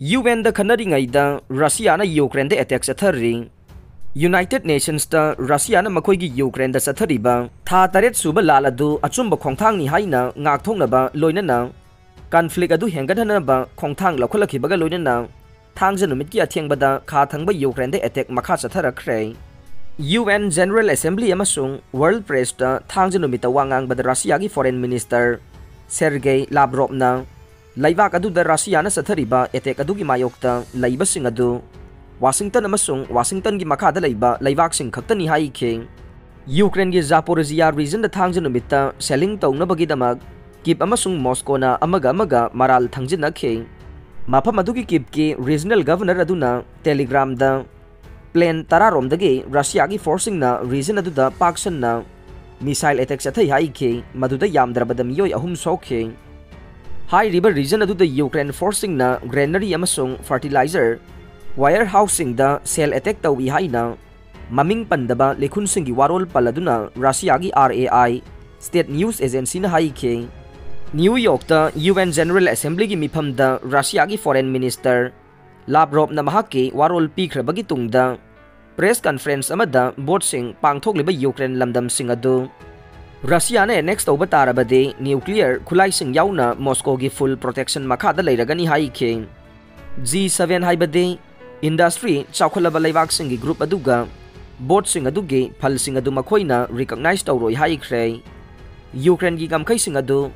UN Khannaringeida Russia na Ukraine da attack Chathari. United Nations da Russia na makoigi Ukraine da Chathari ba tha taret suba laladu achumba khongthang ni haina ngak thongna ba loina na conflict adu hengadhana ba khongthang lakholakhi baga loina na thangja numit ki athiengba da kha thangba Ukraine da attack makha chatharakhre. UN General Assembly amasung World Press da thangja numita wangang ba Russia gi Foreign Minister Sergei Lavrov na Laibak adu da Russia na Chathariba attack adu gi mayokta laiba sing adu Washington amasung Washington gi makha da laiba laibak sing khaktani hai kheng Ukraine gi Zaporizhia region da thangja numita selling tawna bagi damak kip amasung Moscow na amaga maral thangjin na kheng mafam adu gi kip ki regional governor aduna telegram da plane tararom dagi Russia gi forcing na region adu da paksan na missile attack chathai hai kheng maduda yamdrabada miyoi ahum sokhe High River region adu the Ukraine forcing na granary amasung fertilizer warehousing da cell attack tawi haina maming pandaba lekhun singi warol paladuna Russia gi RAI state news agency na hai ke New York da UN General Assembly gi mifam da Russia gi foreign minister Lavrov na mahaki warol pikhrabagi tungda press conference amada board sing pangthok liba Ukraine lamdam sing adu Russia na next over tarabade nuclear khulai sing yauna Moscow gi full protection makha da leiragani hai kheng G7 haibade industry chawkholaba laibak sing gi group aduga board sing aduge phal sing adu makhoina recognize tawroi hai khre Ukraine gi gamkhai sing adu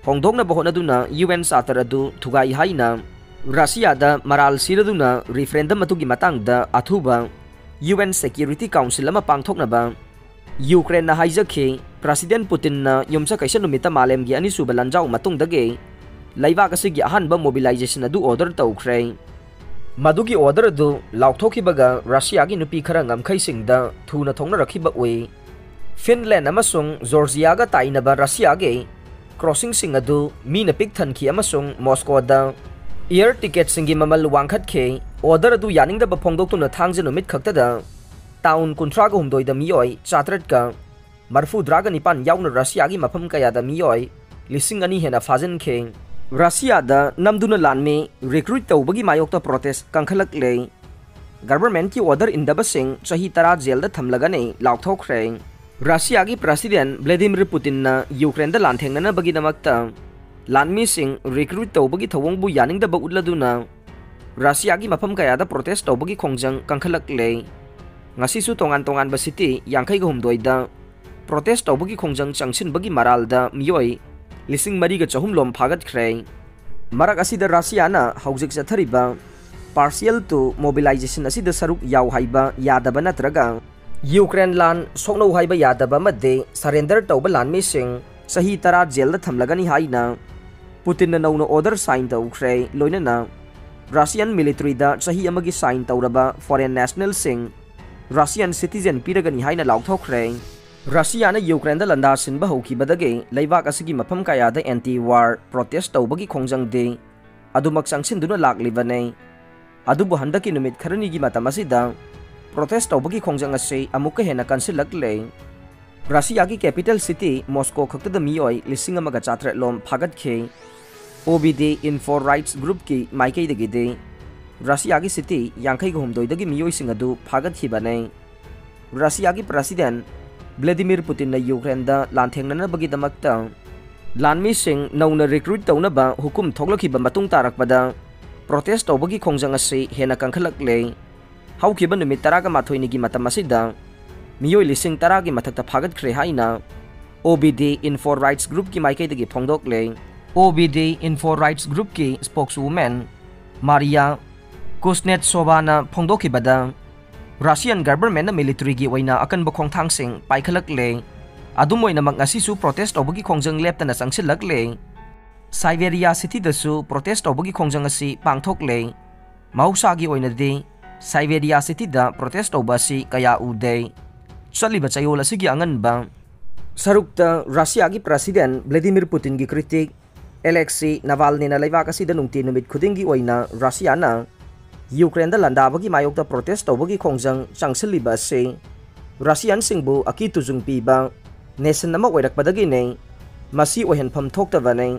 hongdokna bahona duna UN satar adu thugai haina Russia da maral siraduna referendum atugi matang da athuba UN Security Council ama pangthokna ba Ukraine na haijake President Putin na yomsa kaisa numita malem gi ani suba lanjau matung dage laibak asigi ahanba mobilization adu order tawkhre madugi order adu laukthoki baga Russia gi nupi khara ngamkhai singda thuna thongna rakhiba oi Finland amasung Georgia ga taina ba Russia ge crossing sing adu mina pik thanki amasung Moscow da air ticket singi mamal wangkhat khe order adu yaning da baphongdok tuna thangje numit khakta da Town kuntra ko humdoi da miyoi chatrat ka marfu draga nipan yauna Russia gi mafam kaya da miyoi lising ani hena fajen kheng Russia da namduna lanme recruit tawbagi mayokta protest kangkhalak le government ki order indaba sing chahi tara jail da thamlaga ne laukthokre Russia gi president Vladimir Putin na Ukraine da lanthengna na bagi damakta lanmi sing recruit tawbagi thawong bu yaning da ba utladuna Russia gi mafam kaya da protest tawbagi khongjang kangkhalak le ngasisu tongan ba city yangkai ga humdoi da protest tawbagi khongjang changsin bagi maral da miyoi lising mari ga chahum lom phagat khre marak asida Russia na haujik chathari ba partial to mobilization asida saruk yaw haiba yadaba natraga Ukraine lan sokno haiba yadaba madde surrender tawba lan mi sing sahi tara jail da thamlagani haina Putin na nauno order sign taw khre loina na Russian military da sahi amagi sign tawraba foreign national sing Russian citizen piragani haina laukthokre Russia na Ukraine da landa sinba hoki badage laibak asigi mafam kaya da anti-war protest tawbagi khongjang de adumak sangsin duna laklibane adubu handaki numit kharani gi matam asida protest tawbagi khongjang ase amuka hena kansilak le Russia gi capital city Moscow khakta da miyoi lisinga maga chatre lom phagat khe OBD Info Rights Group ki maikei dagi de Russia gi city yangkai ga humdoi dagi miyoi singadu phagat hibane Russia gi president Vladimir Putin na Ukraine da lanthengna na bagi damakta lanmi sing nauna recruit tawna ba hukum thoklakhi ba matung tarakpada protest tawbagi khongjang ase hena kangkhalak le haukiba numit taraga mathoini gi matam asida miyoi lising taragi mathakta phagat khre haina OBD Info Rights Group ki maikai dagi phongdok le OBD Info Rights Group ki spokeswoman Maria Kuznetsova na phongdokhi bada Russian government na military gi waina akan ba khongthang sing paikhalak le adumoi na magasi su protest obagi khongjang lepta na sangsilak le Siberia city da su protest obagi khongjang asi pangthok le mausa gi oina de Siberia city da protest obasi kaya ude chaliba chayol asigi angan ba sarukta Russia gi president Vladimir Putin gi critic Alexei Navalny na laibak asi da nungti numit khuding gi oina Russia na Ukraine da landa bagi mayokta protest tawbagi khongjang changsiliba se Russian singbu aki tujung pi ba nation nama oirak padagi ne masi ohenpham thokta bane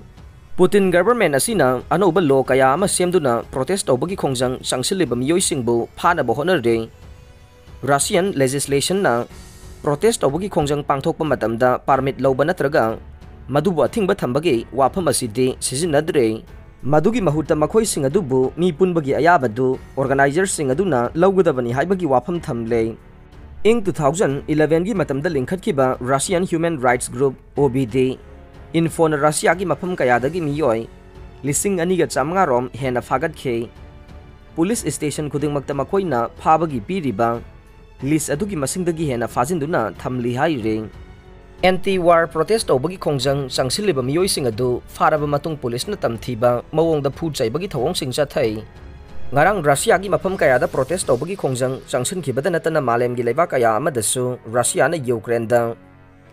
Putin government asina anoba law kaya ama semduna protest tawbagi khongjang changsilliba miyoisingbu phanaba honare. Russian legislation na protest tawbagi khongjang pangthokpa matamda permit lawba natraga madubu athingba thambagi wafam asidi sizinadre. Madugi mahutta makhoi sing adubu mi punbagi ayabadu organizers sing aduna lawgadabani haibagi wafam thamle. Ing 2011 gi matamda linkhatkiba Russian Human Rights Group OBD Info na Russia gi mafam kayadagi miyoi lising aniga chamnga rom hena fagat khe police station khuding makta makhoi na phabagi piriba list adugi masingdagi hena fajinduna thamli hai ring anti-war protest tawbagi khongjang changsiliba miyoi sing adu faraba matung police na tamthiba mawongda phu chaibagi thawong sing chathai ngarang Russia gi mafam kayada protest tawbagi khongjang changsin khibada natana malem gi leiba kaya amadasu Russia na Ukraine da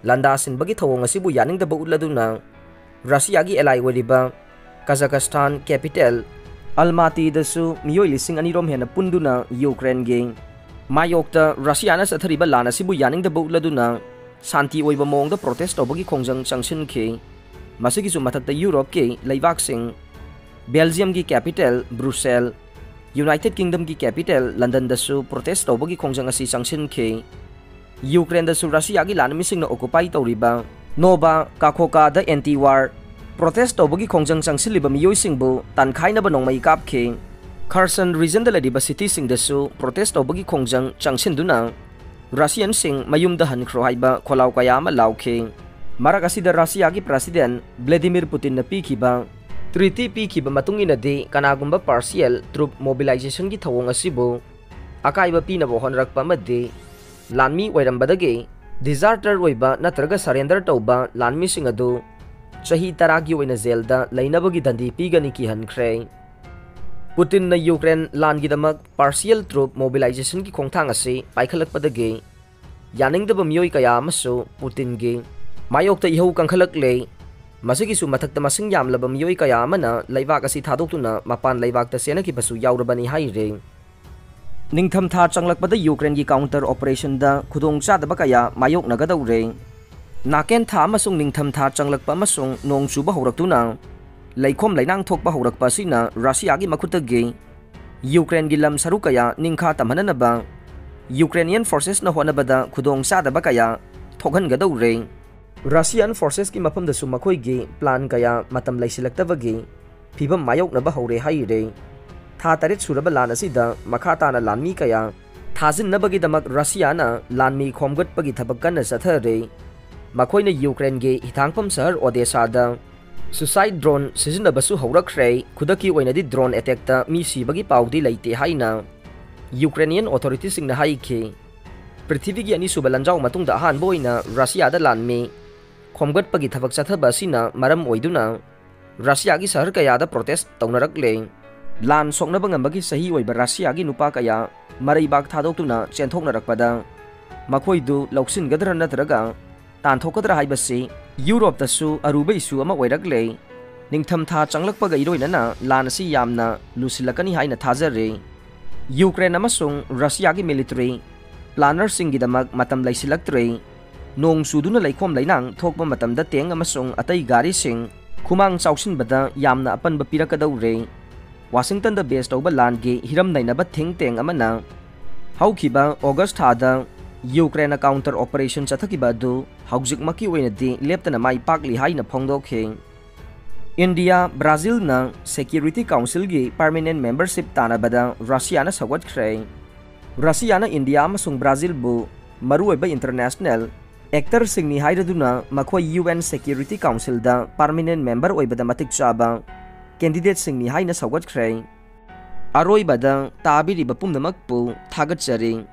Landasin bagi thawong asibu yaning daba utladuna Russia gi ally wariba Kazakhstan capital Almaty dasu miyoi lising anirom hena punduna Ukraine ge mayokta Russia na sathariba lana sibu yaning daba utladuna santi oiba mongda protest tawbagi khongjang changsin khe masigi su mathakta Europe ke leibak sing Belgium gi capital Brussels United Kingdom gi capital London dasu protest tawbagi khongjang asi changsin khe Ukraine da su Russia gi lan mising na occupy tawriba Nova Kakhoka da anti-war protest tawbagi khongjang changsiliba miyoi singbu tankhaina ba nongmai kap khe Kherson region da ladiba city sing da su protest tawbagi khongjang changsinduna Russian sing mayum da hankhro haiba kholaw kaya ma laukhe marak asida Russia gi president Vladimir Putin na pikhiba treaty pikhiba matungina de kanagumba partial troop mobilization gi thawong asibu akaiba pinabo honrakpa made Lanmi wairambadagi deserter oiba natraga surrender tauba lanmi sing adu chahi taragi oina zelda lainabagi dandi pigani ki hankhre Putin na Ukraine langi damak partial troop mobilization ki khongthang ase paikhalakpadagi yaningdaba miyoi kaya amasu Putin gi mayokta ihau kangkhalak le masigi su mathakta masing yamlaba miyoi kaya amana laibak asi thadoktuna mapan laibakta sena ki basu yaurabani haire Ningtham tha changlakpada Ukraine gi counter operation da khudong chadaba kaya mayok nagadawre naken tha amasung ningtham tha changlakpa amasung nong chuba horaktuna leikhom lainang thokpa horakpa sina Russia gi makhuta ge Ukraine gi lam saru kaya ningkha tamhananaba Ukrainian forces na honabada khudong chadaba kaya thokhan gadawre Russian forces ki mafam da su makhoi gi plan kaya matam laisilaktawagi phibam mayok naba hore haire Tha tarit suraba lan asida makata na lanmi kaya thajin nabagi damak Russia na lanmi khomgat pagi thabakkan na sathare makhoi na Ukraine ge hithangpam sahar Odessa da suicide drone sizinnabasu haurakre khudaki oinadi drone attack ta mi sibagi paudi leite haina Ukrainian authorities sing na haike prithvi gi ani subalanjau matung da han boina Russia da lanmi khomgat pagi thabak chathaba sina maram oiduna Russia gi sahar kaya da protest tawnarakle Lan soknaba ngambagi sahi oiba Russia gi nupa kaya maraibak thadoktuna chenthoknarakpada makhoidu lauksingadra natraga tanthokadra haibasi Europe dasu aruba isu ama oirakle ningtham tha changlakpaga iroinana lan asi yamna lusilakani haina thajare Ukraine amasung Russia gi military planner singi damak matam laisilaktre nong suduna laikhom lainang thokpa matamda teng amasung atai gari sing khumang chausinbada yamna apanba pirakadawre Washington da base tawba lan gi hiram nainaba think tank amana haukiba August thada Ukraine counter operation chathakiba du haujik maki oinadi leptana mai pakli haina phongdokhe India Brazil na Security Council gi permanent membership tanabada Russia na sawatkhre Russia na India amasung Brazil bu maruoiba international actor singni hairaduna makhoi UN Security Council da permanent member oibada matik chaba candidate singni haina sawatkhre aroi bada tabiri bapum namakpu thagat charing